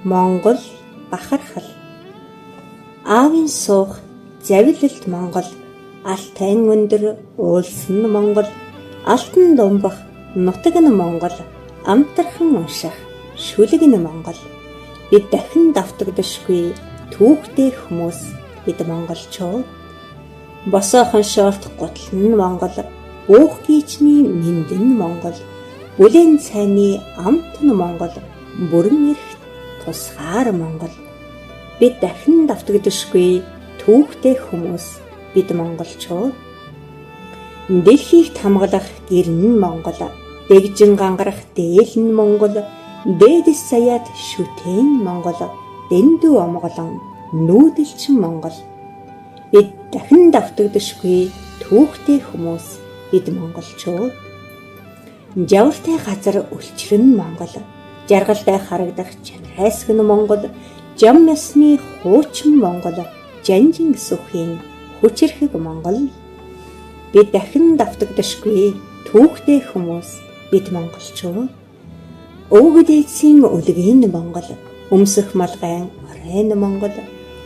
Монгол бахархал. Аавын суух завилалт Монгол, алтай өндөр уулсан Монгол, алтан думбах нутаг нь Монгол, амтархан унших шүлэг нь Монгол. Бид дахин давтагдашгүй түүхтэй хүмүүс бид монголчууд. Босоохон шоорт гутал нь Монгол, буух гийчний мэнд нь Монгол, бүлээн цайны амт нь Монгол, бүрэн эрхт тусгаар Монгол. Бид дахин давтагдашгүй түүхтэй хүмүүс бид монголчууд. Дэлхийг хамгаалах гэр нь Монгол, дэгжин гангарах дээл нь Монгол, дээдэс саяад шүтэн Монгол, дэндүү омголон нүүдэлчин Монгол. Бид дахин давтагдашгүй түүхтэй хүмүүс бид монголчууд. Жавартай газар үлчрэн Монгол, жаргалтай харагдах чанарайсг нь Монгол, жам ясны хуучин Монгол, жанжин сүхийн хүчрхэг Монгол. Бид дахин давтагдашгүй түүхтэй хүмүүс бид монголчууд. Өвгөд эцсийн үлгийн Монгол, өмсөх малгайн оройн Монгол,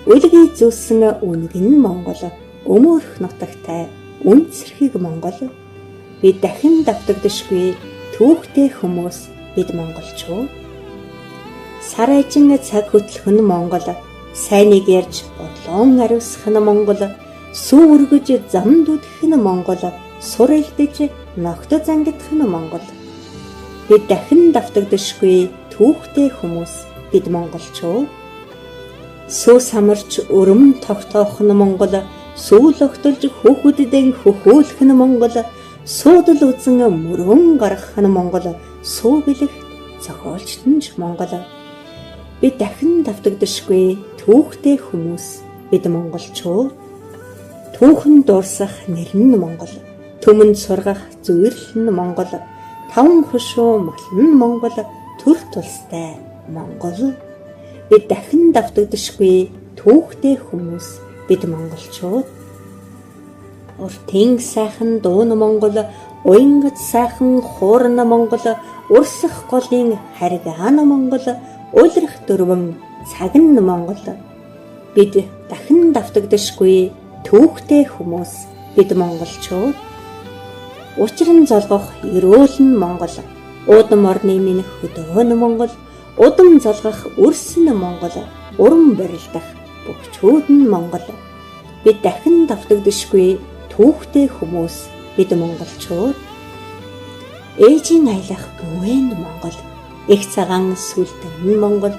үлгий зүсэн үнгэн Монгол, өмөрх нутагтай үнцэрхэг Монгол. Бид дахин давтагдашгүй түүхтэй хүмүүс бид монголчууд. Сар ажин цаг хөтлөх нь Монгол, сайныг ярьж бодлон ариусгах нь Монгол, сүү өргөж зам дүдэх нь Монгол, сур элдэж ногт зангидах нь Монгол. Бид дахин давтагдашгүй түүхтэй хүмүүс бид монголчууд. Сүү самарч өрөм тогтоох нь Монгол, сүү логтолж хүүхэддэн хөхөөлөх нь Монгол, суудал үзэн мөрөн гаргах нь Монгол, сүү бэлэгт зохиолчт нь Монгол. Бид дахин давтагдашгүй түүхтэй хүмүүс бид монголчууд. Түүхэн дурсах нэр нь Монгол, төмөнд сургах зүрл нь Монгол, таван хушуу мал нь Монгол, төр тулстай Монгол. Бид дахин давтагдашгүй түүхтэй хүмүүс бид монголчууд. Уртын сайхан дуу нь Монгол, уянгад сайхан хуур нь Монгол, урсах голын харгаа нь Монгол, улирах дөрвөн цаг нь Монгол. Бид дахин давтагдашгүй түүхтэй хүмүүс бид монголчууд. Учир нь золгох эрүүл нь Монгол, уудам орны минь хөдөө нь Монгол, удам золгох үрс нь Монгол, уран барилдах бөхчүүд нь Монгол. Бид дахин давтагдашгүй түүхтэй хүмүүс бид монголчууд. Ээжийн аялах бүвэн Монгол, их цагаан сүлтэн нь Монгол,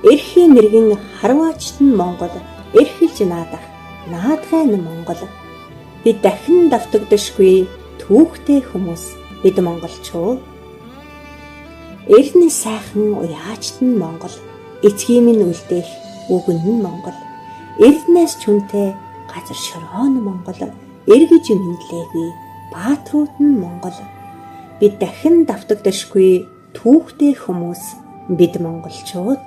эрхийн мэргэн харваачт нь Монгол, эрхэлж наадах наадгай нь Монгол. Бид дахин давтагдашгүй түүхтэй хүмүүс бид монголчууд. Эрдэнэ сайхан уяачт нь Монгол, эцгийн минь үлдээх үгэн нь Монгол, эрдэнэс чүнтэй газар шороо нь Монгол, эргэж мэдлээгүй баатрууд нь Монгол. Бид дахин давтагдашгүй түүхтэй хүмүүс бид монголчууд.